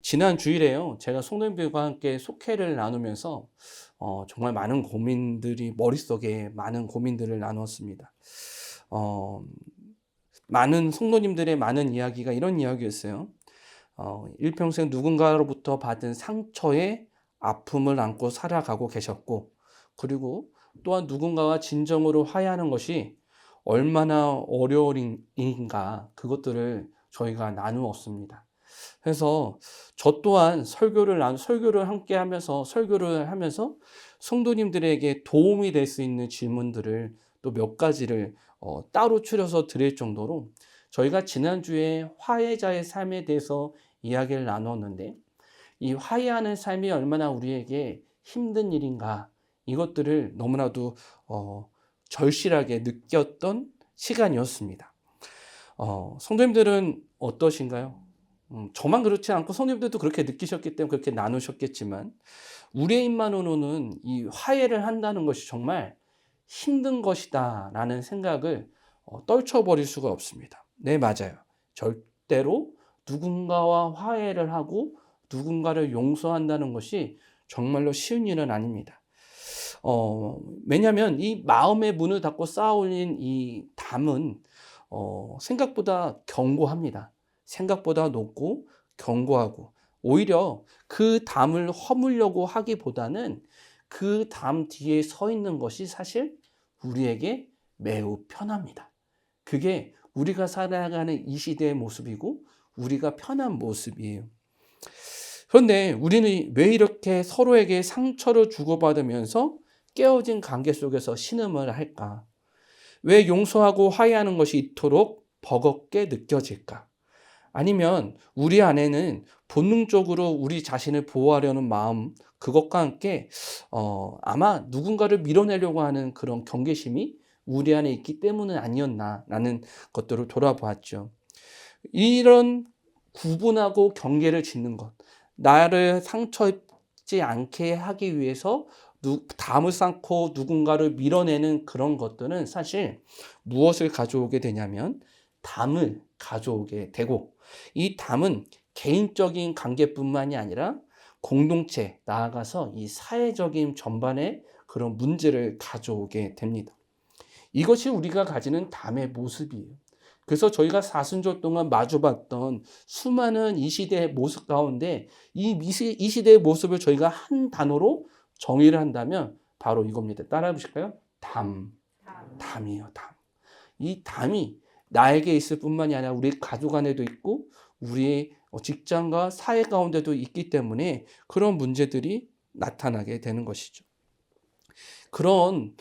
지난 주일에요. 제가 성도님들과 함께 속회를 나누면서 정말 많은 고민들이 머릿속에 많은 고민들을 나누었습니다. 어, 많은 성도님들의 많은 이야기가 이런 이야기였어요. 일평생 누군가로부터 받은 상처에 아픔을 안고 살아가고 계셨고, 그리고 또한 누군가와 진정으로 화해하는 것이 얼마나 어려운가 그것들을 저희가 나누었습니다. 그래서 저 또한 설교를 함께 하면서 설교를 하면서 성도님들에게 도움이 될 수 있는 질문들을 또 몇 가지를 따로 추려서 드릴 정도로 저희가 지난주에 화해자의 삶에 대해서 이야기를 나눴는데, 이 화해하는 삶이 얼마나 우리에게 힘든 일인가 이것들을 너무나도 절실하게 느꼈던 시간이었습니다. 성도님들은 어떠신가요? 저만 그렇지 않고 성도님들도 그렇게 느끼셨기 때문에 그렇게 나누셨겠지만, 우리의 입만으로는 이 화해를 한다는 것이 정말 힘든 것이다 라는 생각을 떨쳐버릴 수가 없습니다. 네, 맞아요. 절대로 누군가와 화해를 하고 누군가를 용서한다는 것이 정말로 쉬운 일은 아닙니다. 왜냐하면 이 마음의 문을 닫고 쌓아올린 이 담은 생각보다 견고합니다. 생각보다 높고 견고하고, 오히려 그 담을 허물려고 하기보다는 그 담 뒤에 서 있는 것이 사실 우리에게 매우 편합니다. 그게 우리가 살아가는 이 시대의 모습이고 우리가 편한 모습이에요. 그런데 우리는 왜 이렇게 서로에게 상처를 주고받으면서 깨어진 관계 속에서 신음을 할까? 왜 용서하고 화해하는 것이 이토록 버겁게 느껴질까? 아니면 우리 안에는 본능적으로 우리 자신을 보호하려는 마음, 그것과 함께 아마 누군가를 밀어내려고 하는 그런 경계심이 우리 안에 있기 때문은 아니었나라는 것들을 돌아보았죠. 이런 구분하고 경계를 짓는 것, 나를 상처 입지 않게 하기 위해서 담을 쌓고 누군가를 밀어내는 그런 것들은 사실 무엇을 가져오게 되냐면 담을 가져오게 되고, 이 담은 개인적인 관계뿐만이 아니라 공동체, 나아가서 이 사회적인 전반의 그런 문제를 가져오게 됩니다. 이것이 우리가 가지는 담의 모습이에요. 그래서 저희가 사순절 동안 마주봤던 수많은 이 시대의 모습 가운데 이 시대의 모습을 저희가 한 단어로 정의를 한다면 바로 이겁니다. 따라해 보실까요? 담이에요, 담. 이 담이 나에게 있을 뿐만이 아니라 우리 가족 안에도 있고 우리의 직장과 사회 가운데도 있기 때문에 그런 문제들이 나타나게 되는 것이죠. 그런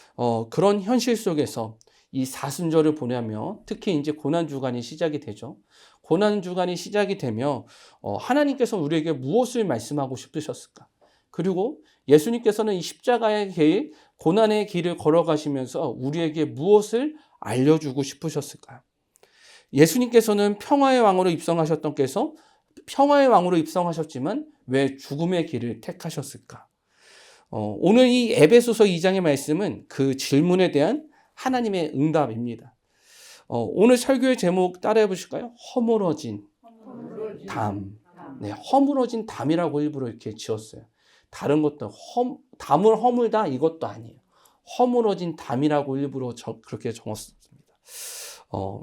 현실 속에서 이 사순절을 보내며 특히 이제 고난주간이 시작이 되죠. 고난주간이 시작이 되며 하나님께서 우리에게 무엇을 말씀하고 싶으셨을까? 그리고 예수님께서는 이 십자가의 길, 고난의 길을 걸어가시면서 우리에게 무엇을 알려주고 싶으셨을까요? 예수님께서는 평화의 왕으로 입성하셨지만 왜 죽음의 길을 택하셨을까? 오늘 이 에베소서 2장의 말씀은 그 질문에 대한 하나님의 응답입니다. 오늘 설교의 제목 따라해 보실까요? 허물어진 담. 네, 허물어진 담이라고 일부러 이렇게 지었어요. 다른 것도 담을 허물다 이것도 아니에요. 허물어진 담이라고 일부러 그렇게 적었습니다.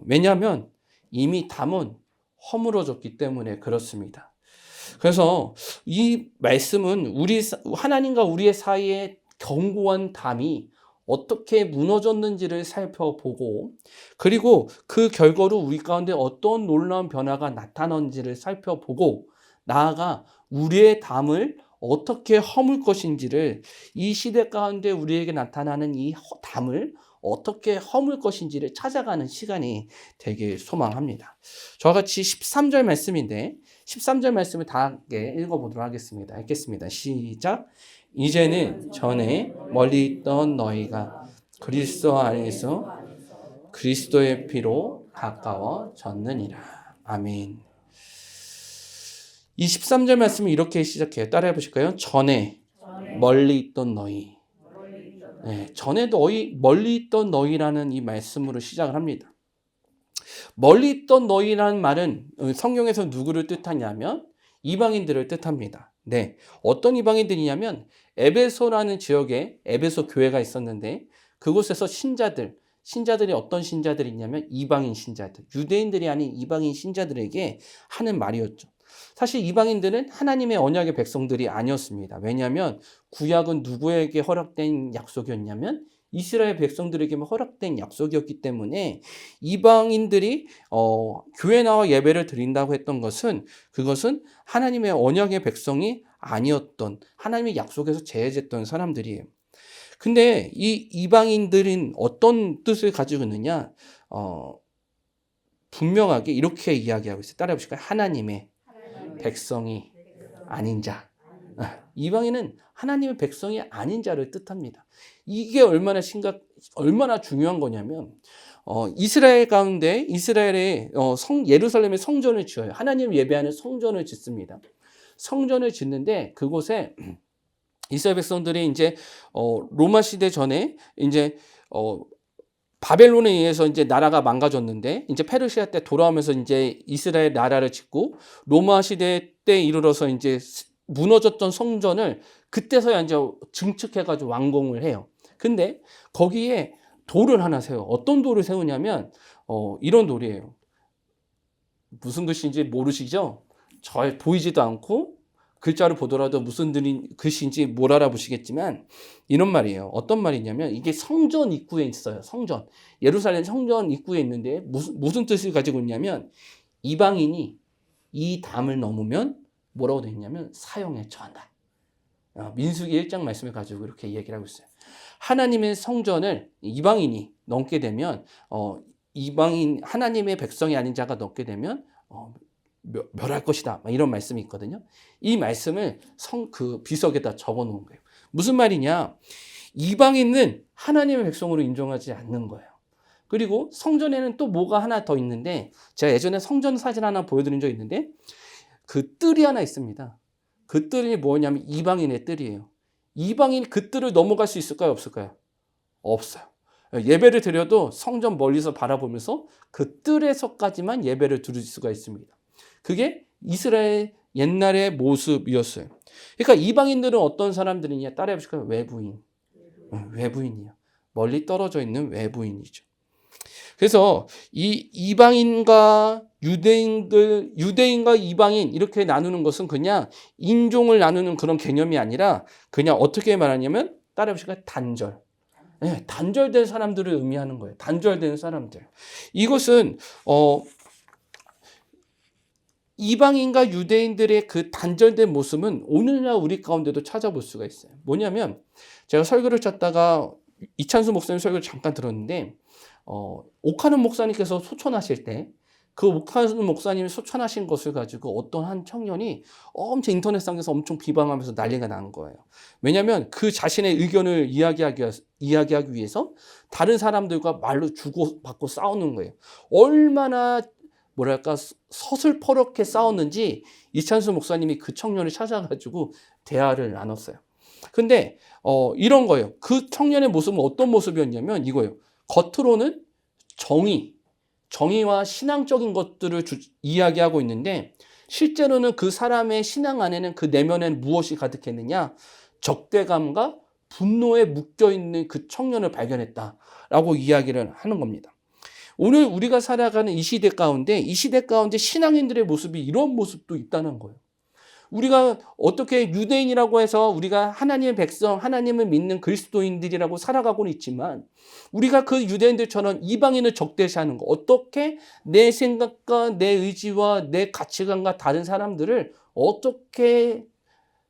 왜냐하면 이미 담은 허물어졌기 때문에 그렇습니다. 그래서 이 말씀은 하나님과 우리의 사이에 견고한 담이 어떻게 무너졌는지를 살펴보고, 그리고 그 결과로 우리 가운데 어떤 놀라운 변화가 나타났는지를 살펴보고, 나아가 우리의 담을 어떻게 허물 것인지를, 이 시대 가운데 우리에게 나타나는 이 담을 어떻게 허물 것인지를 찾아가는 시간이 되길 소망합니다. 저와 같이 13절 말씀인데 13절 말씀을 다 함께 읽어보도록 하겠습니다. 읽겠습니다. 시작. 이제는 전에 멀리 있던 너희가 그리스도 안에서 그리스도의 피로 가까워졌느니라. 아멘. 이 13절 말씀이 이렇게 시작해요. 따라해 보실까요? 전에 멀리 있던 너희. 네, 전에 멀리 있던 너희라는 이 말씀으로 시작을 합니다. 멀리 있던 너희라는 말은 성경에서 누구를 뜻하냐면 이방인들을 뜻합니다. 네. 어떤 이방인들이냐면 에베소라는 지역에 에베소 교회가 있었는데 그곳에서 신자들이 어떤 신자들이 있냐면 이방인 신자들, 유대인들이 아닌 이방인 신자들에게 하는 말이었죠. 사실 이방인들은 하나님의 언약의 백성들이 아니었습니다. 왜냐하면 구약은 누구에게 허락된 약속이었냐면 이스라엘 백성들에게만 허락된 약속이었기 때문에 이방인들이 교회 나와 예배를 드린다고 했던 것은 그것은 하나님의 언약의 백성이 아니었던 하나님의 약속에서 제외됐던 사람들이에요. 근데 이 이방인들은 어떤 뜻을 가지고 있느냐? 분명하게 이렇게 이야기하고 있어요. 따라해 보실까요? 하나님의 백성이 아닌 자. 이방인은 하나님의 백성이 아닌 자를 뜻합니다. 이게 얼마나 중요한 거냐면, 이스라엘 가운데, 이스라엘의, 예루살렘의 성전을 지어요. 하나님 예배하는 성전을 짓습니다. 성전을 짓는데, 그곳에 이스라엘 백성들이 이제, 로마 시대 전에, 이제, 바벨론에 의해서 이제 나라가 망가졌는데 이제 페르시아 때 돌아오면서 이제 이스라엘 나라를 짓고 로마 시대 때 이르러서 이제 무너졌던 성전을 그때서야 이제 증축해가지고 완공을 해요. 근데 거기에 돌을 하나 세워요. 어떤 돌을 세우냐면 이런 돌이에요. 무슨 글씨인지 모르시죠? 잘 보이지도 않고 글자를 보더라도 무슨 글씨인지 못 알아보시겠지만 이런 말이에요. 어떤 말이냐면 이게 성전 입구에 있어요. 성전. 예루살렘 성전 입구에 있는데 무슨 뜻을 가지고 있냐면 이방인이 이 담을 넘으면 뭐라고 되어 있냐면 사형에 처한다. 민수기 1장 말씀을 가지고 이렇게 얘기를 하고 있어요. 하나님의 성전을 이방인이 넘게 되면 이방인 하나님의 백성이 아닌 자가 넘게 되면 멸할 것이다. 이런 말씀이 있거든요. 이 말씀을 그 비석에다 적어 놓은 거예요. 무슨 말이냐? 이방인은 하나님의 백성으로 인정하지 않는 거예요. 그리고 성전에는 또 뭐가 하나 더 있는데 제가 예전에 성전 사진 하나 보여드린 적 있는데 그 뜰이 하나 있습니다. 그 뜰이 뭐냐면 이방인의 뜰이에요. 이방인 그 뜰을 넘어갈 수 있을까요? 없을까요? 없어요. 예배를 드려도 성전 멀리서 바라보면서 그 뜰에서까지만 예배를 드릴 수가 있습니다. 그게 이스라엘 옛날의 모습이었어요. 그러니까 이방인들은 어떤 사람들이냐? 따라해 보실까요? 외부인. 외부인이요. 멀리 떨어져 있는 외부인이죠. 그래서 이 이방인과 유대인과 이방인 이렇게 나누는 것은 그냥 인종을 나누는 그런 개념이 아니라 그냥 어떻게 말하냐면 따라해 보실까요? 단절. 네, 단절된 사람들을 의미하는 거예요. 단절된 사람들. 이것은 이방인과 유대인들의 그 단절된 모습은 오늘날 우리 가운데도 찾아볼 수가 있어요. 뭐냐면 제가 설교를 찾다가 이찬수 목사님 설교를 잠깐 들었는데 옥하는 목사님께서 소천하실 때 그 옥하는 목사님이 소천하신 것을 가지고 어떤 한 청년이 엄청 인터넷상에서 엄청 비방하면서 난리가 난 거예요. 왜냐하면 그 자신의 의견을 이야기하기 위해서 다른 사람들과 말로 주고받고 싸우는 거예요. 얼마나 뭐랄까 서슬퍼렇게 싸웠는지 이찬수 목사님이 그 청년을 찾아가지고 대화를 나눴어요. 근데 이런 거예요. 그 청년의 모습은 어떤 모습이었냐면 이거예요. 겉으로는 정의와 신앙적인 것들을 이야기하고 있는데 실제로는 그 사람의 신앙 안에는 그 내면엔 무엇이 가득했느냐? 적대감과 분노에 묶여있는 그 청년을 발견했다라고 이야기를 하는 겁니다. 오늘 우리가 살아가는 이 시대 가운데 신앙인들의 모습이 이런 모습도 있다는 거예요. 우리가 어떻게 유대인이라고 해서 우리가 하나님의 백성, 하나님을 믿는 그리스도인들이라고 살아가고는 있지만 우리가 그 유대인들처럼 이방인을 적대시하는 거, 어떻게 내 생각과 내 의지와 내 가치관과 다른 사람들을 어떻게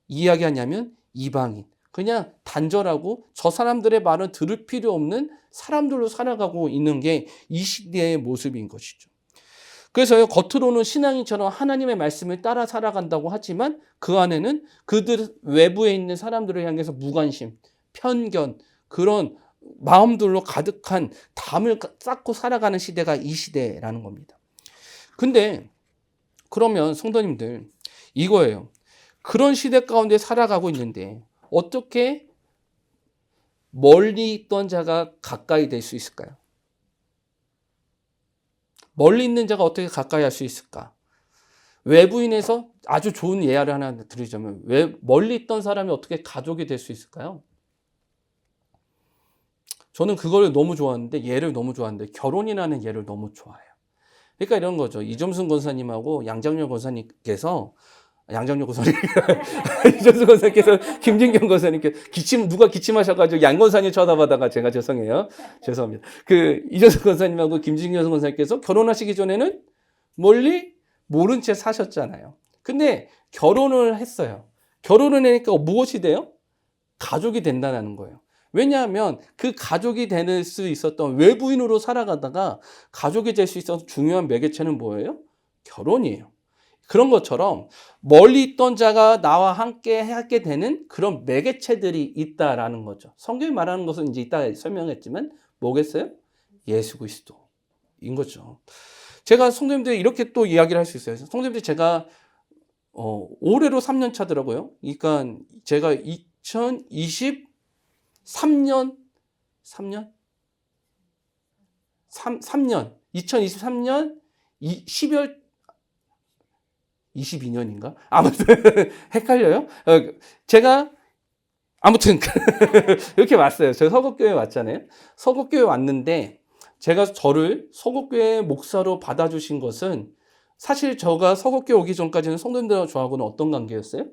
이야기하냐면 이방인, 그냥 단절하고 저 사람들의 말은 들을 필요 없는 사람들로 살아가고 있는 게 이 시대의 모습인 것이죠. 그래서 겉으로는 신앙인처럼 하나님의 말씀을 따라 살아간다고 하지만 그 안에는 그들 외부에 있는 사람들을 향해서 무관심, 편견, 그런 마음들로 가득한 담을 쌓고 살아가는 시대가 이 시대라는 겁니다. 근데 그러면 성도님들 이거예요. 그런 시대 가운데 살아가고 있는데 어떻게 멀리 있던 자가 가까이 될 수 있을까요? 멀리 있는 자가 어떻게 가까이 할 수 있을까? 외부인에서 아주 좋은 예화를 하나 드리자면 왜 멀리 있던 사람이 어떻게 가족이 될 수 있을까요? 저는 그걸 너무 좋아하는데 예를 너무 좋아하는데 결혼이라는 예를 너무 좋아해요. 그러니까 이런 거죠. 이점순 권사님하고 양장렬 권사님께서 양장렬 권사님 이점순 권사님께서 김진경 권사님께 누가 기침하셔가지고 양 권사님 쳐다보다가 제가 죄송해요. 죄송합니다. 그 이점순 권사님하고 김진경 권사님께서 결혼하시기 전에는 멀리 모른 채 사셨잖아요. 근데 결혼을 했어요. 결혼을 하니까 무엇이 돼요? 가족이 된다는 거예요. 왜냐하면 그 가족이 될 수 있었던 외부인으로 살아가다가 가족이 될 수 있었던 중요한 매개체는 뭐예요? 결혼이에요. 그런 것처럼 멀리 있던 자가 나와 함께 하게 되는 그런 매개체들이 있다라는 거죠. 성경이 말하는 것은 이제 이따 설명했지만 뭐겠어요? 예수 그리스도인 거죠. 제가 성도님들 이렇게 또 이야기를 할 수 있어요. 성도님들 제가 올해로 3년 차더라고요. 그러니까 제가 2023년 2023년 12월 22년인가? 아무튼 헷갈려요. 제가 아무튼 이렇게 왔어요. 제가 서곡교회 왔잖아요. 서곡교회 왔는데 제가 저를 서곡교회 목사로 받아주신 것은 사실 제가 서곡교회 오기 전까지는 성도님들과 저하고는 어떤 관계였어요?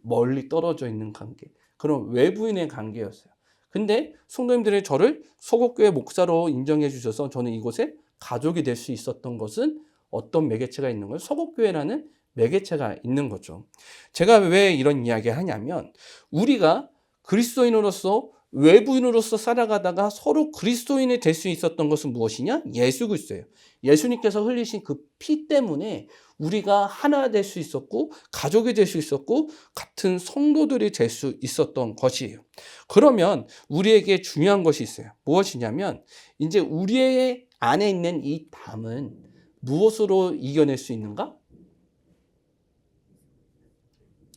멀리 떨어져 있는 관계. 그런 외부인의 관계였어요. 근데 성도님들이 저를 서곡교회 목사로 인정해 주셔서 저는 이곳에 가족이 될 수 있었던 것은 어떤 매개체가 있는 거예요? 서곡교회라는 매개체가 있는 거죠. 제가 왜 이런 이야기를 하냐면 우리가 그리스도인으로서 외부인으로서 살아가다가 서로 그리스도인이 될 수 있었던 것은 무엇이냐? 예수 그리스도예요. 예수님께서 흘리신 그 피 때문에 우리가 하나 될 수 있었고 가족이 될 수 있었고 같은 성도들이 될 수 있었던 것이에요. 그러면 우리에게 중요한 것이 있어요. 무엇이냐면 이제 우리의 안에 있는 이 담은 무엇으로 이겨낼 수 있는가?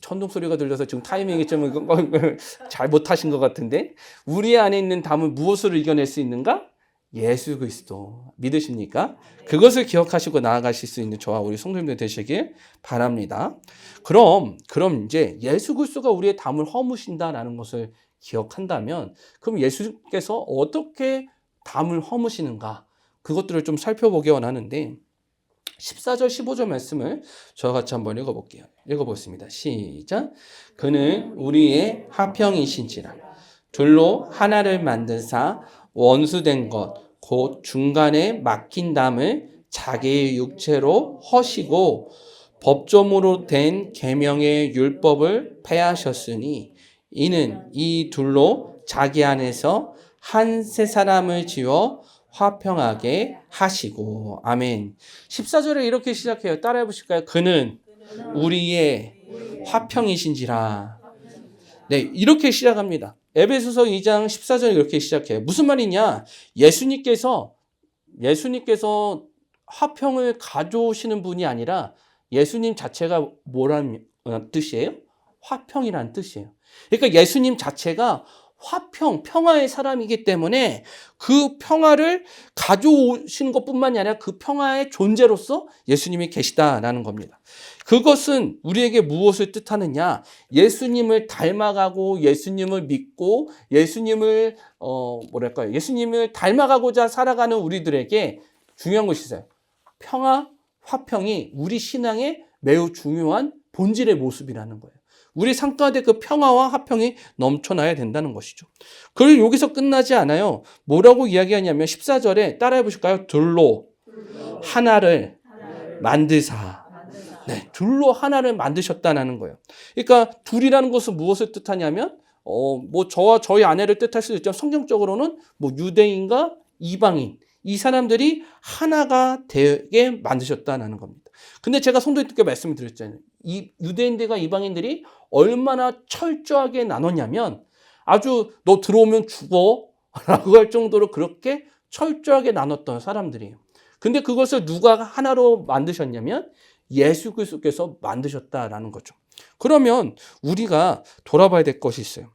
천둥 소리가 들려서 지금 타이밍이 좀 잘 못하신 것 같은데 우리 안에 있는 담을 무엇으로 이겨낼 수 있는가? 예수 그리스도 믿으십니까? 그것을 기억하시고 나아가실 수 있는 저와 우리 성도님들 되시길 바랍니다. 그럼 이제 예수 그리스도가 우리의 담을 허무신다라는 것을 기억한다면 그럼 예수께서 어떻게 담을 허무시는가? 그것들을 좀 살펴보기 원하는데 14절 15절 말씀을 저와 같이 한번 읽어볼게요. 읽어보겠습니다. 시작. 그는 우리의 화평이신지라 둘로 하나를 만드사 원수된 것 곧 중간에 막힌 담을 자기의 육체로 허시고 법조문으로 된 계명의 율법을 폐하셨으니 이는 이 둘로 자기 안에서 한 세 사람을 지어 화평하게 하시고. 아멘. 14절에 이렇게 시작해요. 따라해 보실까요? 그는 우리의 화평이신지라. 네, 이렇게 시작합니다. 에베소서 2장 14절에 이렇게 시작해요. 무슨 말이냐? 예수님께서 화평을 가져오시는 분이 아니라 예수님 자체가 뭐라는 뜻이에요? 화평이라는 뜻이에요. 그러니까 예수님 자체가 평화의 사람이기 때문에 그 평화를 가져오시는 것뿐만이 아니라 그 평화의 존재로서 예수님이 계시다라는 겁니다. 그것은 우리에게 무엇을 뜻하느냐? 예수님을 닮아가고 예수님을 믿고 예수님을 예수님을 닮아가고자 살아가는 우리들에게 중요한 것이 있어요. 평화, 화평이 우리 신앙의 매우 중요한 본질의 모습이라는 거예요. 우리 삶 가운데 그 평화와 화평이 넘쳐나야 된다는 것이죠. 그리고 여기서 끝나지 않아요. 뭐라고 이야기하냐면 14절에 따라해 보실까요? 둘로 하나를 만드사. 네, 둘로 하나를 만드셨다는 거예요. 그러니까 둘이라는 것은 무엇을 뜻하냐면 저와 저희 아내를 뜻할 수도 있지만 성경적으로는 유대인과 이방인 이 사람들이 하나가 되게 만드셨다는 겁니다. 근데 제가 성도님께 말씀을 드렸잖아요. 이 유대인들과 이방인들이 얼마나 철저하게 나눴냐면 아주 너 들어오면 죽어 라고 할 정도로 그렇게 철저하게 나눴던 사람들이에요. 근데 그것을 누가 하나로 만드셨냐면 예수 그리스도께서 만드셨다라는 거죠. 그러면 우리가 돌아봐야 될 것이 있어요.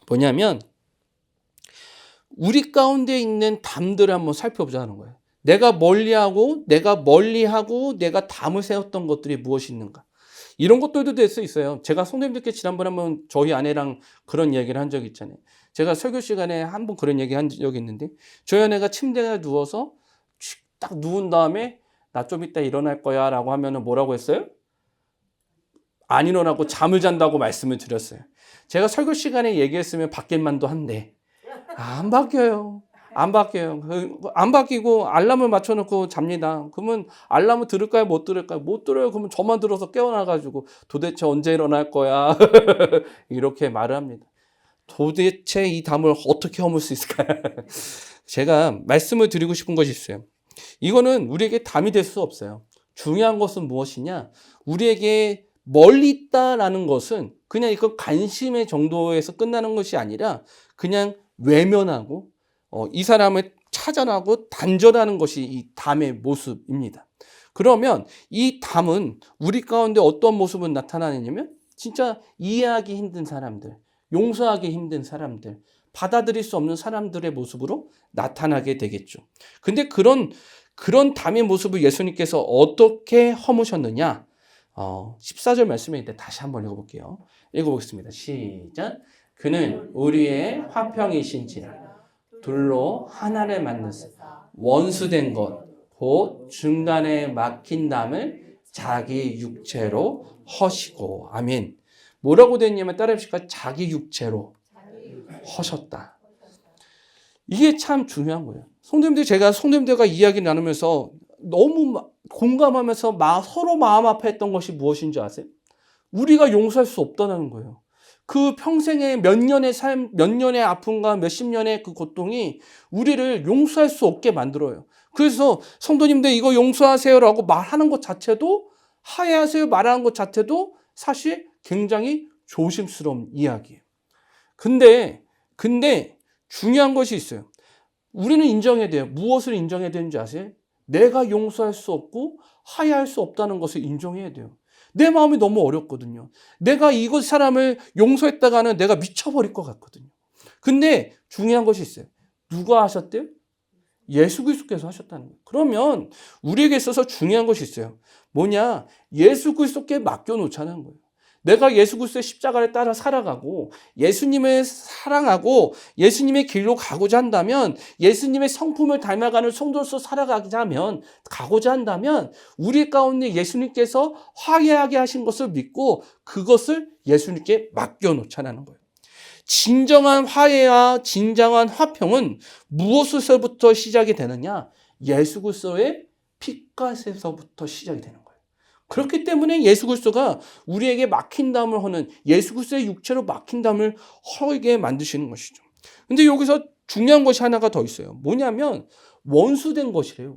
뭐냐면 우리 가운데 있는 담들을 한번 살펴보자는 거예요. 내가 멀리하고 내가 담을 세웠던 것들이 무엇이 있는가? 이런 것들도 될 수 있어요. 제가 성도님들께 지난번에 한번 저희 아내랑 그런 얘기를 한 적이 있잖아요. 제가 설교 시간에 한 번 그런 얘기 한 적이 있는데 저희 아내가 침대에 누워서 딱 누운 다음에 나 좀 이따 일어날 거야 라고 하면은 뭐라고 했어요? 안 일어나고 잠을 잔다고 말씀을 드렸어요. 제가 설교 시간에 얘기했으면 바뀔 만도 한데 안 바뀌어요. 안 바뀌어요. 안 바뀌고 알람을 맞춰놓고 잡니다. 그러면 알람을 들을까요? 못 들을까요? 못 들어요. 그러면 저만 들어서 깨어나가지고 도대체 언제 일어날 거야? 이렇게 말을 합니다. 도대체 이 담을 어떻게 허물 수 있을까요? 제가 말씀을 드리고 싶은 것이 있어요. 이거는 우리에게 담이 될 수 없어요. 중요한 것은 무엇이냐? 우리에게 멀리 있다라는 것은 그냥 이거 관심의 정도에서 끝나는 것이 아니라 그냥 외면하고 이 사람을 차단하고 단절하는 것이 이 담의 모습입니다. 그러면 이 담은 우리 가운데 어떤 모습을 나타나느냐면 진짜 이해하기 힘든 사람들, 용서하기 힘든 사람들, 받아들일 수 없는 사람들의 모습으로 나타나게 되겠죠. 근데 그런 담의 모습을 예수님께서 어떻게 허무셨느냐? 14절 말씀에 있는데 다시 한번 읽어볼게요. 읽어보겠습니다. 시작. 그는 우리의 화평이신지라 둘로 하나를 만드사 원수된 것 곧 중간에 막힌 담을 자기 육체로 허시고. 아멘. 뭐라고 됐냐면 따라 해보실까요? 자기 육체로 허셨다. 이게 참 중요한 거예요. 제가 성도님들과 이야기 나누면서 너무 공감하면서 서로 마음 아파했던 것이 무엇인지 아세요? 우리가 용서할 수 없다는 거예요. 그 평생의 몇 년의 삶, 몇 년의 아픔과 몇십 년의 그 고통이 우리를 용서할 수 없게 만들어요. 그래서 성도님들 이거 용서하세요라고 말하는 것 자체도, 화해하세요 말하는 것 자체도 사실 굉장히 조심스러운 이야기예요. 근데 중요한 것이 있어요. 우리는 인정해야 돼요. 무엇을 인정해야 되는지 아세요? 내가 용서할 수 없고 화해할 수 없다는 것을 인정해야 돼요. 내 마음이 너무 어렵거든요. 내가 이곳 사람을 용서했다가는 내가 미쳐버릴 것 같거든요. 근데 중요한 것이 있어요. 누가 하셨대요? 예수 그리스도께서 하셨다는 거예요. 그러면 우리에게 있어서 중요한 것이 있어요. 뭐냐? 예수 그리스도께 맡겨놓자는 거예요. 내가 예수 그리스도의 십자가를 따라 살아가고 예수님을 사랑하고 예수님의 길로 가고자 한다면, 예수님의 성품을 닮아가는 성도로서 가고자 한다면 우리 가운데 예수님께서 화해하게 하신 것을 믿고 그것을 예수님께 맡겨놓자는 거예요. 진정한 화해와 진정한 화평은 무엇에서부터 시작이 되느냐? 예수 그리스도의 피값에서부터 시작이 되는 거예요. 그렇기 때문에 예수 그리스도가 우리에게 막힌 담을 허는, 예수 그리스도의 육체로 막힌 담을 허게 만드시는 것이죠. 근데 여기서 중요한 것이 하나가 더 있어요. 뭐냐면 원수된 것이래요.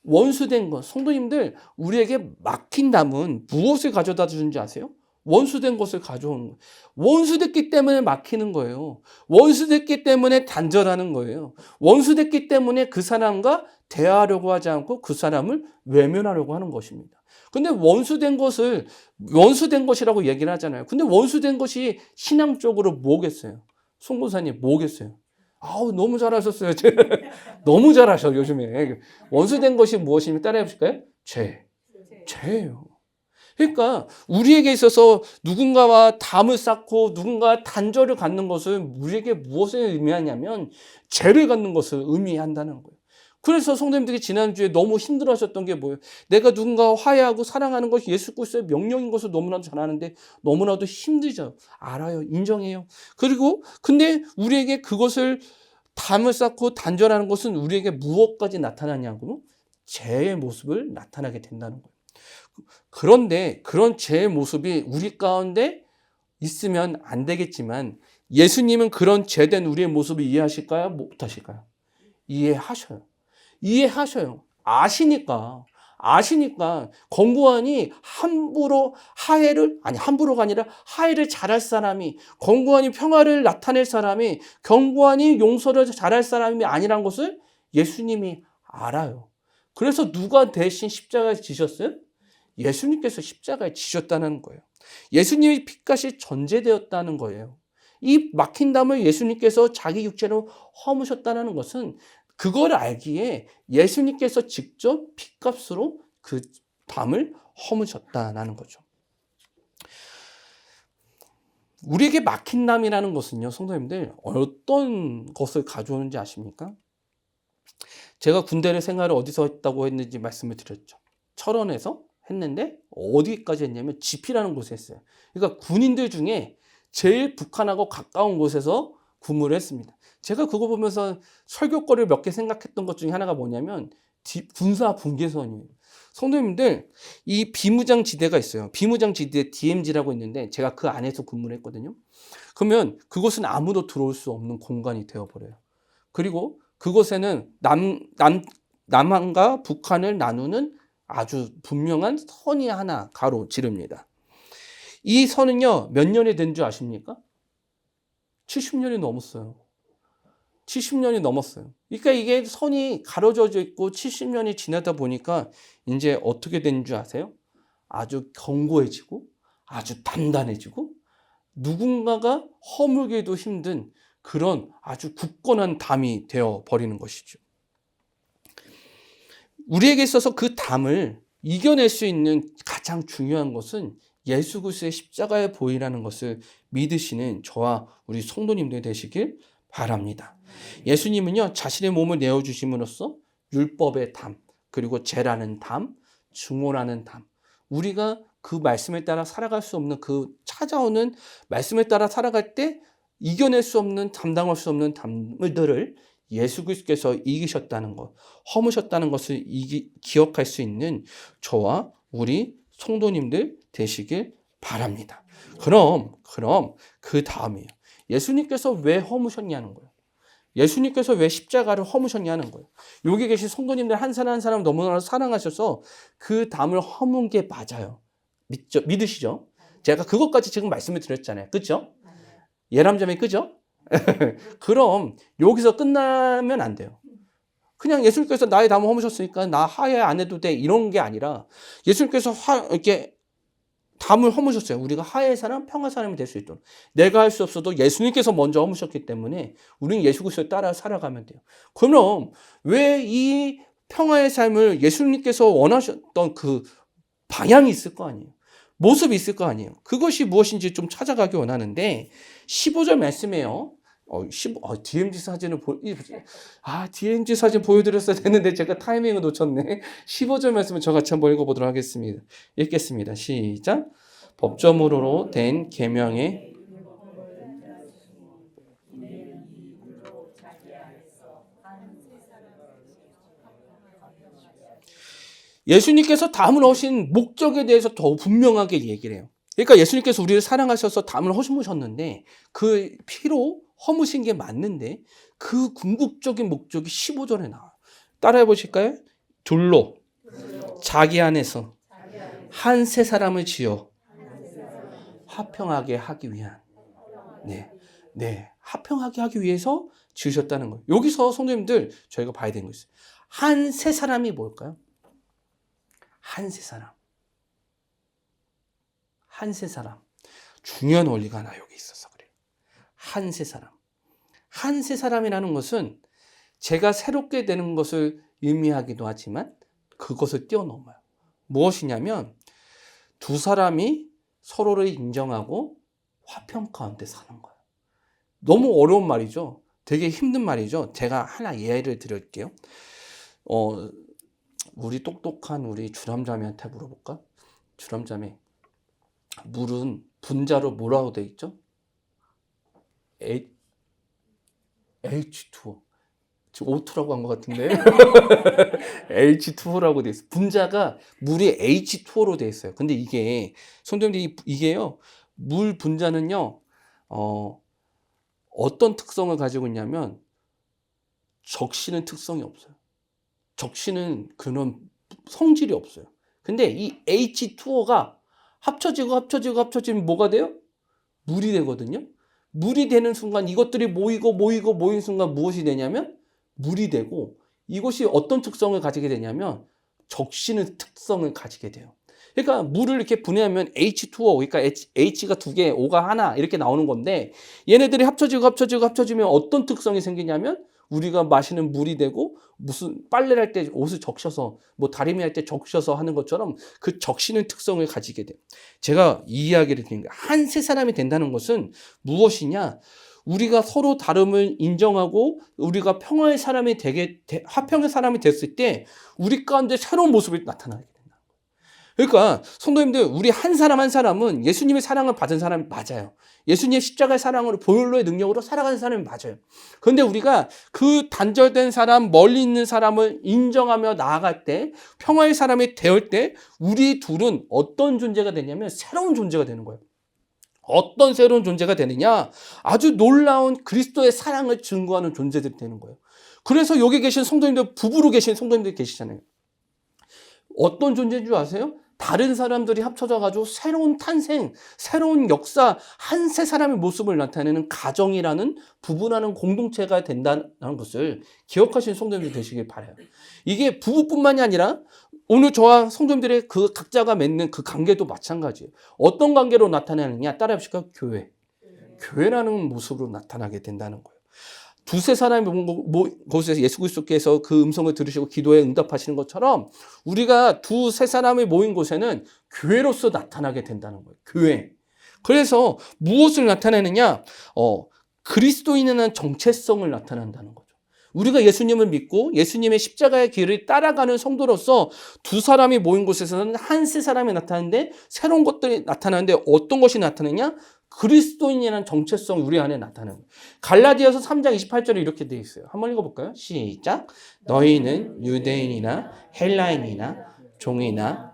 원수된 것. 성도님들, 우리에게 막힌 담은 무엇을 가져다 주는지 아세요? 원수된 것을 가져오는 거예요. 원수됐기 때문에 막히는 거예요. 원수됐기 때문에 단절하는 거예요. 원수됐기 때문에 그 사람과 대화하려고 하지 않고 그 사람을 외면하려고 하는 것입니다. 근데 원수된 것이라고 얘기를 하잖아요. 근데 원수된 것이 신앙적으로 뭐겠어요? 송고사님 뭐겠어요? 아우, 너무 잘하셨어요. 너무 잘하셔, 요즘에. 원수된 것이 무엇이냐면 따라해 보실까요? 죄예요. 그러니까 우리에게 있어서 누군가와 담을 쌓고 누군가와 단절을 갖는 것은 우리에게 무엇을 의미하냐면 죄를 갖는 것을 의미한다는 거예요. 그래서 성도님들이 지난주에 너무 힘들어하셨던 게 뭐예요? 내가 누군가와 화해하고 사랑하는 것이 예수 그리스도의 명령인 것을 너무나도 잘 아는데 너무나도 힘들죠. 알아요. 인정해요. 근데 우리에게 그것을 담을 쌓고 단절하는 것은 우리에게 무엇까지 나타나냐고? 죄의 모습을 나타나게 된다는 거예요. 그런데 그런 죄의 모습이 우리 가운데 있으면 안 되겠지만 예수님은 그런 죄된 우리의 모습을 이해하실까요? 못하실까요? 이해하셔요. 아시니까 권고안이 함부로가 아니라 화해를 잘할 사람이, 권고안이 평화를 나타낼 사람이, 권고안이 용서를 잘할 사람이 아니란 것을 예수님이 알아요. 그래서 누가 대신 십자가에 지셨어요? 예수님께서 십자가에 지셨다는 거예요. 예수님의 피값이 전제되었다는 거예요. 이 막힌 담을 예수님께서 자기 육체로 허무셨다는 것은 그걸 알기에 예수님께서 직접 핏값으로 그 담을 허무셨다는 거죠. 우리에게 막힌 담이라는 것은요, 성도님들, 어떤 것을 가져오는지 아십니까? 제가 군대를 생활을 어디서 했다고 했는지 말씀을 드렸죠. 철원에서 했는데 어디까지 했냐면 지피라는 곳에 했어요. 그러니까 군인들 중에 제일 북한하고 가까운 곳에서 근무를 했습니다. 제가 그거 보면서 설교거리를 몇 개 생각했던 것 중에 하나가 뭐냐면 군사 분계선이에요. 성도님들, 이 비무장지대가 있어요. 비무장지대 DMZ라고 있는데 제가 그 안에서 근무를 했거든요. 그러면 그곳은 아무도 들어올 수 없는 공간이 되어버려요. 그리고 그곳에는 남한과 북한을 나누는 아주 분명한 선이 하나 가로지릅니다. 이 선은요, 몇 년이 된 줄 아십니까? 70년이 넘었어요. 70년이 넘었어요. 그러니까 이게 선이 가로져져 있고 70년이 지나다 보니까 이제 어떻게 된 줄 아세요? 아주 견고해지고 아주 단단해지고 누군가가 허물기도 힘든 그런 아주 굳건한 담이 되어 버리는 것이죠. 우리에게 있어서 그 담을 이겨낼 수 있는 가장 중요한 것은 예수 그리스도의 십자가의 보이라는 것을 믿으시는 저와 우리 성도님들 되시길 바랍니다. 예수님은요, 자신의 몸을 내어주심으로써 율법의 담, 그리고 죄라는 담, 증오라는 담, 우리가 그 말씀에 따라 살아갈 수 없는 그 찾아오는 말씀에 따라 살아갈 때 이겨낼 수 없는, 감당할 수 없는 담들을 예수 그리스도께서 이기셨다는 것, 허무셨다는 것을 기억할 수 있는 저와 우리 성도님들 되시길 바랍니다. 그럼 그 다음이에요. 예수님께서 왜 허무셨냐는 거예요. 예수님께서 왜 십자가를 허무셨냐는 거예요. 여기 계신 성도님들 한 사람 한 사람 너무나 사랑하셔서 그 담을 허문 게 맞아요. 믿으시죠? 제가 그것까지 지금 말씀을 드렸잖아요. 그렇죠? 예람자매 그죠? 그럼 여기서 끝나면 안 돼요. 그냥 예수님께서 나의 담을 허무셨으니까 나 하해 안 해도 돼 이런 게 아니라 예수님께서 이렇게 담을 허무셨어요. 우리가 하해의 사람, 평화의 사람이 될 수 있도록. 내가 할 수 없어도 예수님께서 먼저 허무셨기 때문에 우리는 예수 그리스도를 따라 살아가면 돼요. 그럼 왜 이 평화의 삶을 예수님께서 원하셨던 그 방향이 있을 거 아니에요. 모습이 있을 거 아니에요. 그것이 무엇인지 좀 찾아가기 원하는데 15절 말씀이에요. DMZ 사진을 DMZ 사진 보여드렸어야 되는데 제가 타이밍을 놓쳤네. 15절 말씀을 저같이 한번 읽어보도록 하겠습니다. 읽겠습니다. 시작. 법조문으로 된 계명의 예수님께서 담을 허신 목적에 대해서 더 분명하게 얘기를 해요. 그러니까 예수님께서 우리를 사랑하셔서 담을 허무셨는데 그 피로 허무신 게 맞는데 그 궁극적인 목적이 15절에 나와요. 따라해 보실까요? 둘로 자기 안에서 한 세 사람을 지어 화평하게 하기 위한 화평하게 하기 위해서 지으셨다는 거예요. 여기서 성도님들 저희가 봐야 되는 거 있어요. 한 세 사람이 뭘까요? 한 세 사람. 한 세 사람. 중요한 원리가 하나 여기 있어서 그래요. 한 세 사람. 한 세 사람이라는 것은 제가 새롭게 되는 것을 의미하기도 하지만 그것을 뛰어넘어요. 무엇이냐면 두 사람이 서로를 인정하고 화평 가운데 사는 거예요. 너무 어려운 말이죠. 되게 힘든 말이죠. 제가 하나 예를 드릴게요. 우리 똑똑한 우리 주람자매한테 물어볼까? 주람자매, 물은 분자로 뭐라고 돼 있죠? H2O. 지금 O2라고 한 것 같은데 H2O라고 돼 있어요. 분자가 물이 H2O로 돼 있어요. 근데 이게 성도님들이 이게요, 물 분자는요 어떤 특성을 가지고 있냐면 적시는 특성이 없어요. 적시는 그런 성질이 없어요. 근데 이 H2O가 합쳐지면 뭐가 돼요? 물이 되거든요. 물이 되는 순간 이것들이 모이는 순간 무엇이 되냐면 물이 되고, 이것이 어떤 특성을 가지게 되냐면 적시는 특성을 가지게 돼요. 그러니까 물을 이렇게 분해하면 H2O, 그러니까 H가 두 개, O가 하나 이렇게 나오는 건데 얘네들이 합쳐지면 어떤 특성이 생기냐면 우리가 마시는 물이 되고 무슨 빨래를 할 때 옷을 적셔서 뭐 다리미 할 때 적셔서 하는 것처럼 그 적시는 특성을 가지게 돼요. 제가 이 이야기를 드린 거예요. 한 세 사람이 된다는 것은 무엇이냐? 우리가 서로 다름을 인정하고 우리가 평화의 사람이 화평의 사람이 됐을 때 우리 가운데 새로운 모습이 나타나게 된다. 그러니까 성도님들, 우리 한 사람 한 사람은 예수님의 사랑을 받은 사람이 맞아요. 예수님의 십자가의 사랑으로 보혈로의 능력으로 살아가는 사람이 맞아요. 그런데 우리가 그 단절된 사람, 멀리 있는 사람을 인정하며 나아갈 때, 평화의 사람이 되을 때 우리 둘은 어떤 존재가 되냐면 새로운 존재가 되는 거예요. 어떤 새로운 존재가 되느냐? 아주 놀라운 그리스도의 사랑을 증거하는 존재들이 되는 거예요. 그래서 여기 계신 성도님들, 부부로 계신 성도님들 계시잖아요. 어떤 존재인 줄 아세요? 다른 사람들이 합쳐져가지고 새로운 탄생, 새로운 역사, 한 세 사람의 모습을 나타내는 가정이라는 부부라는 공동체가 된다는 것을 기억하시는 성도님들 되시길 바라요. 이게 부부뿐만이 아니라 오늘 저와 성도님들의 그 각자가 맺는 그 관계도 마찬가지예요. 어떤 관계로 나타나느냐? 따라해 보실까요? 교회. 교회라는 모습으로 나타나게 된다는 거예요. 두세 사람이 곳에서 예수 그리스도께서 그 음성을 들으시고 기도에 응답하시는 것처럼 우리가 두세 사람이 모인 곳에는 교회로서 나타나게 된다는 거예요. 교회. 그래서 무엇을 나타내느냐? 그리스도인이라는 정체성을 나타낸다는 거죠. 우리가 예수님을 믿고 예수님의 십자가의 길을 따라가는 성도로서 두 사람이 모인 곳에서는 한 세 사람이 나타나는데 새로운 것들이 나타나는데 어떤 것이 나타나냐? 그리스도인이라는 정체성 우리 안에 나타나는 거예요. 갈라디아서 3장 28절에 이렇게 되어 있어요. 한번 읽어볼까요? 시작. 너희는 유대인이나 헬라인이나 종이나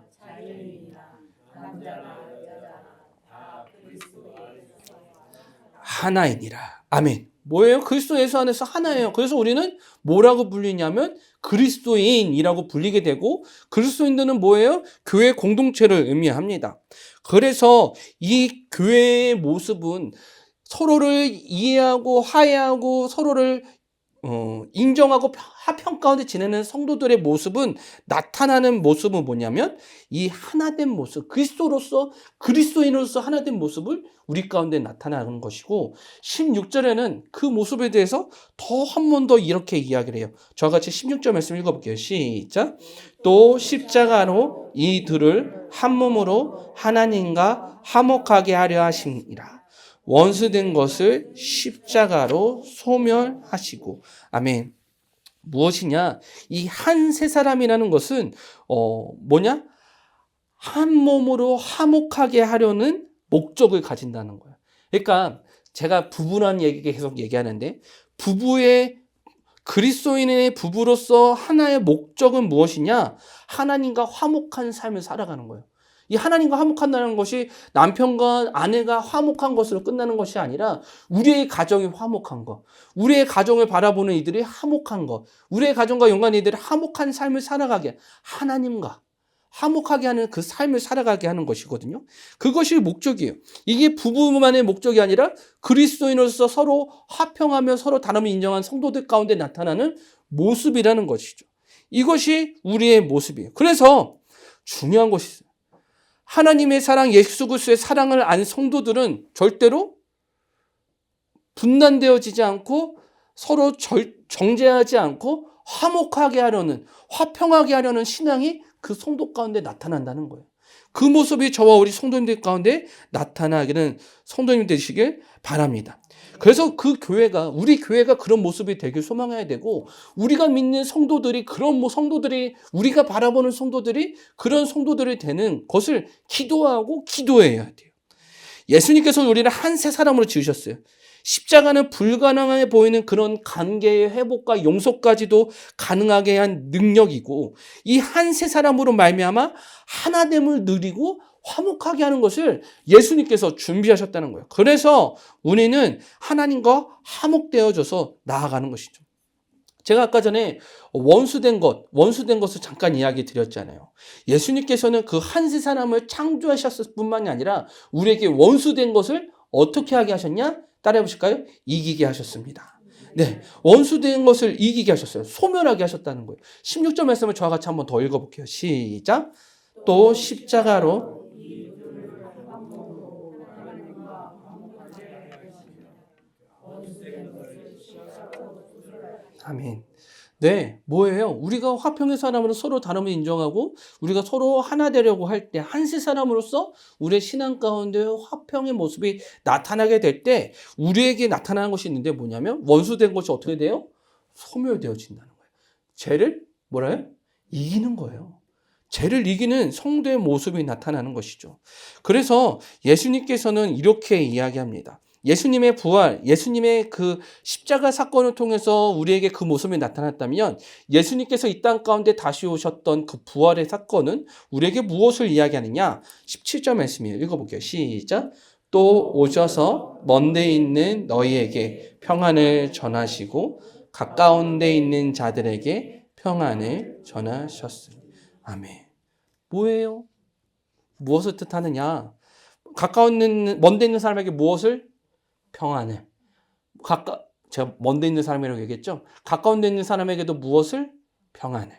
하나이니라. 아멘. 뭐예요? 그리스도 예수 안에서 하나예요. 그래서 우리는 뭐라고 불리냐면 그리스도인이라고 불리게 되고, 그리스도인들은 뭐예요? 교회 공동체를 의미합니다. 그래서 이 교회의 모습은 서로를 이해하고 화해하고 서로를 인정하고 화평 가운데 지내는 성도들의 모습은, 나타나는 모습은 뭐냐면 이 하나된 모습, 그리스도인으로서 하나된 모습을 우리 가운데 나타나는 것이고, 16절에는 그 모습에 대해서 더 한 번 더 이렇게 이야기를 해요. 저와 같이 16절 말씀 읽어볼게요. 시작. 또 십자가로 이들을 한 몸으로 하나님과 화목하게 하려 하심이라. 원수된 것을 십자가로 소멸하시고. 아멘. 무엇이냐? 이 한 세 사람이라는 것은 뭐냐? 한 몸으로 화목하게 하려는 목적을 가진다는 거예요. 그러니까 제가 부부라는 얘기 계속 얘기하는데, 그리스도인의 부부로서 하나의 목적은 무엇이냐? 하나님과 화목한 삶을 살아가는 거예요. 이 하나님과 화목한다는 것이 남편과 아내가 화목한 것으로 끝나는 것이 아니라 우리의 가정이 화목한 것, 우리의 가정을 바라보는 이들이 화목한 것, 우리의 가정과 연관된 이들이 화목한 삶을 살아가게, 하나님과 화목하게 하는 그 삶을 살아가게 하는 것이거든요. 그것이 목적이에요. 이게 부부만의 목적이 아니라 그리스도인으로서 서로 화평하며 서로 다름을 인정한 성도들 가운데 나타나는 모습이라는 것이죠. 이것이 우리의 모습이에요. 그래서 중요한 것이 있어요. 하나님의 사랑, 예수 그리스도의 사랑을 안 성도들은 절대로 분단되어지지 않고 서로 정죄하지 않고 화목하게 하려는, 화평하게 하려는 신앙이 그 성도 가운데 나타난다는 거예요. 그 모습이 저와 우리 성도님들 가운데 나타나기는 성도님 되시길 바랍니다. 그래서 우리 교회가 그런 모습이 되길 소망해야 되고, 우리가 믿는 성도들이 우리가 바라보는 성도들이 그런 성도들이 되는 것을 기도해야 돼요. 예수님께서 우리를 한 세 사람으로 지으셨어요. 십자가는 불가능해 보이는 그런 관계의 회복과 용서까지도 가능하게 한 능력이고, 이 한 세 사람으로 말미암아 하나됨을 누리고 화목하게 하는 것을 예수님께서 준비하셨다는 거예요. 그래서 우리는 하나님과 화목되어져서 나아가는 것이죠. 제가 아까 전에 원수된 것을 잠깐 이야기 드렸잖아요. 예수님께서는 그 한 세 사람을 창조하셨을 뿐만이 아니라 우리에게 원수된 것을 어떻게 하게 하셨냐? 따라해 보실까요? 이기게 하셨습니다. 네, 원수된 것을 이기게 하셨어요. 소멸하게 하셨다는 거예요. 16절 말씀을 저와 같이 한번 더 읽어볼게요. 시작. 또 십자가로 아멘. 네, 뭐예요? 우리가 화평의 사람으로 서로 다름을 인정하고 우리가 서로 하나 되려고 할 때 한세 사람으로서 우리의 신앙 가운데 화평의 모습이 나타나게 될 때 우리에게 나타나는 것이 있는데 뭐냐면 원수된 것이 어떻게 돼요? 소멸되어진다는 거예요. 죄를 뭐라요? 이기는 거예요. 죄를 이기는 성도의 모습이 나타나는 것이죠. 그래서 예수님께서는 이렇게 이야기합니다. 예수님의 부활, 예수님의 그 십자가 사건을 통해서 우리에게 그 모습이 나타났다면 예수님께서 이 땅 가운데 다시 오셨던 그 부활의 사건은 우리에게 무엇을 이야기하느냐? 17절 말씀이에요. 읽어볼게요. 시작. 또 오셔서 먼 데 있는 너희에게 평안을 전하시고 가까운 데 있는 자들에게 평안을 전하셨으니. 아멘. 뭐예요? 무엇을 뜻하느냐? 먼 데 있는 사람에게 무엇을? 평안을. 제가 먼 데 있는 사람이라고 얘기했죠? 가까운 데 있는 사람에게도 무엇을? 평안을.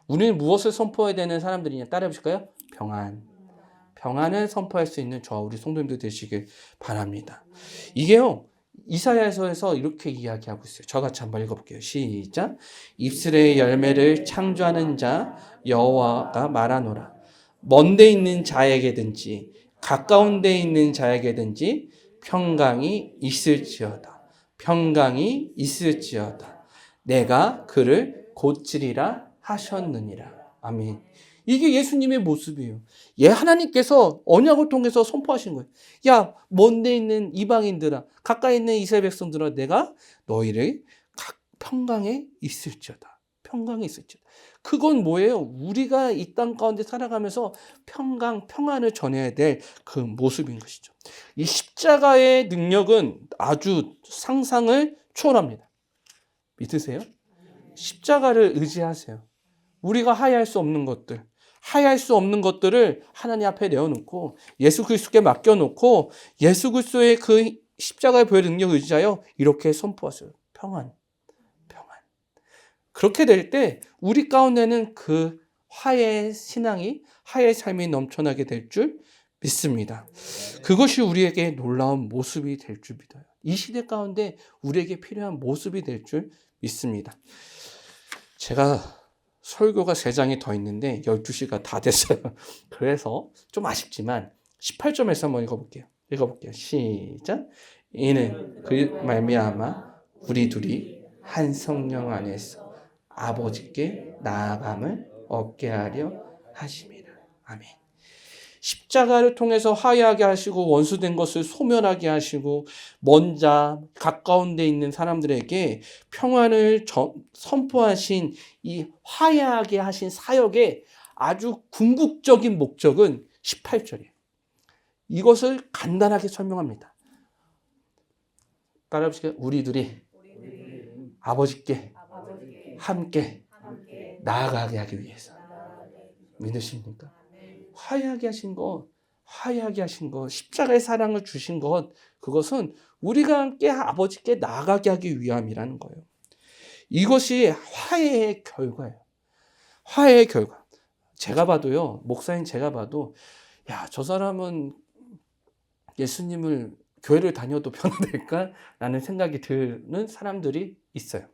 우리는 무엇을 선포해야 되는 사람들이냐? 따라해 보실까요? 평안. 평안을 선포할 수 있는 저와 우리 성도님들 되시길 바랍니다. 이게요, 이사야서에서 이렇게 이야기하고 있어요. 저같이 한번 읽어볼게요. 시작. 입술의 열매를 창조하는 자 여호와가 말하노라. 먼 데 있는 자에게든지 가까운 데 있는 자에게든지 평강이 있을지어다. 평강이 있을지어다. 내가 그를 고치리라 하셨느니라. 아멘. 이게 예수님의 모습이에요. 하나님께서 언약을 통해서 선포하신 거예요. 야, 먼 데 있는 이방인들아, 가까이 있는 이스라엘 백성들아, 내가 너희를 평강에 있을지어다. 평강에 있을지어다. 그건 뭐예요? 우리가 이 땅 가운데 살아가면서 평안을 전해야 될 그 모습인 것이죠. 이 십자가의 능력은 아주 상상을 초월합니다. 믿으세요? 십자가를 의지하세요. 우리가 하야할 수 없는 것들, 하야할 수 없는 것들을 하나님 앞에 내어놓고 예수 그리스도께 맡겨놓고 예수 그리스도의 그 십자가의 보혈 능력을 의지하여 이렇게 선포하세요. 평안. 그렇게 될 때 우리 가운데는 그 화해의 신앙이, 화해의 삶이 넘쳐나게 될 줄 믿습니다. 그것이 우리에게 놀라운 모습이 될 줄 믿어요. 이 시대 가운데 우리에게 필요한 모습이 될 줄 믿습니다. 제가 설교가 3장이 더 있는데 12시가 다 됐어요. 그래서 좀 아쉽지만 18점에서 한번 읽어볼게요. 시작. 이는 그 말미암아 우리 둘이 한 성령 안에서 아버지께 나아감을 얻게 하려 하심이라. 아멘. 십자가를 통해서 화해하게 하시고 원수된 것을 소멸하게 하시고 먼 자, 가까운 데 있는 사람들에게 평안을 선포하신 이 화해하게 하신 사역의 아주 궁극적인 목적은 18절이에요. 이것을 간단하게 설명합니다. 따라해보실까요? 우리들이 아버지께 함께 나아가게 하기 위해서. 믿으십니까? 화해하게 하신 것, 십자가의 사랑을 주신 것, 그것은 우리가 함께 아버지께 나아가게 하기 위함이라는 거예요. 이것이 화해의 결과예요. 화해의 결과. 제가 봐도요, 목사인 제가 봐도, 야, 저 사람은 예수님을 교회를 다녀도 변화될까? 라는 생각이 드는 사람들이 있어요.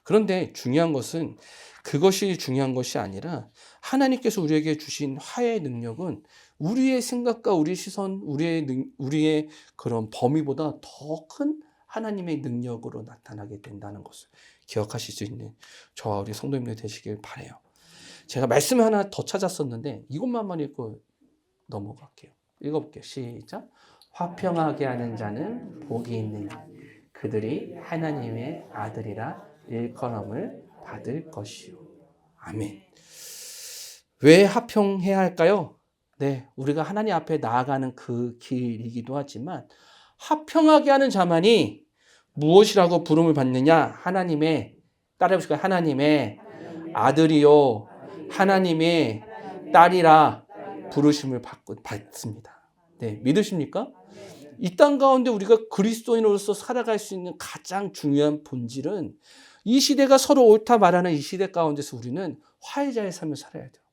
그런데 중요한 것은 그것이 중요한 것이 아니라 하나님께서 우리에게 주신 화해의 능력은 우리의 생각과 우리의 시선, 우리의 그런 범위보다 더 큰 하나님의 능력으로 나타나게 된다는 것을 기억하실 수 있는 저와 우리 성도님들 되시길 바라요. 제가 말씀을 하나 더 찾았었는데 이것만 읽고 넘어갈게요. 읽어볼게요. 시작. 화평하게 하는 자는 복이 있느냐. 그들이 하나님의 아들이라 일컬음을 받을 것이요. 아멘. 왜 화평해야 할까요? 네, 우리가 하나님 앞에 나아가는 그 길이기도 하지만 화평하게 하는 자만이 무엇이라고 부름을 받느냐? 따라해보실까요? 하나님의 아들이요, 하나님의 딸이라 부르심을 받습니다. 네, 믿으십니까? 이 땅 가운데 우리가 그리스도인으로서 살아갈 수 있는 가장 중요한 본질은 이 시대가 서로 옳다 말하는 이 시대 가운데서 우리는 화해자의 삶을 살아야 돼요.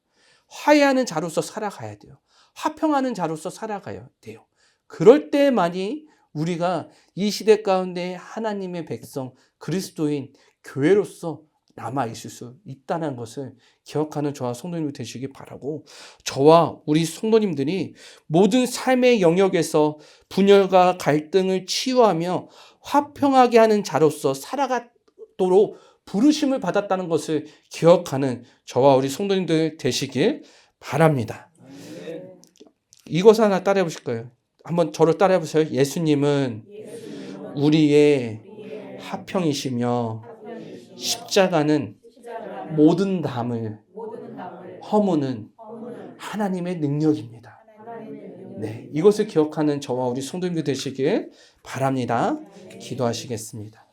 화해하는 자로서 살아가야 돼요. 화평하는 자로서 살아가야 돼요. 그럴 때만이 우리가 이 시대 가운데 하나님의 백성, 그리스도인, 교회로서 남아있을 수 있다는 것을 기억하는 저와 성도님들 되시기 바라고, 저와 우리 성도님들이 모든 삶의 영역에서 분열과 갈등을 치유하며 화평하게 하는 자로서 살아가도록 부르심을 받았다는 것을 기억하는 저와 우리 성도님들 되시길 바랍니다. 이것 하나 따라해 보실 거예요. 한번 저를 따라해 보세요. 예수님은 우리의 화평이시며 십자가는 모든 담을 허무는 하나님의 능력입니다. 네, 이것을 기억하는 저와 우리 성도님들 되시길 바랍니다. 기도하시겠습니다.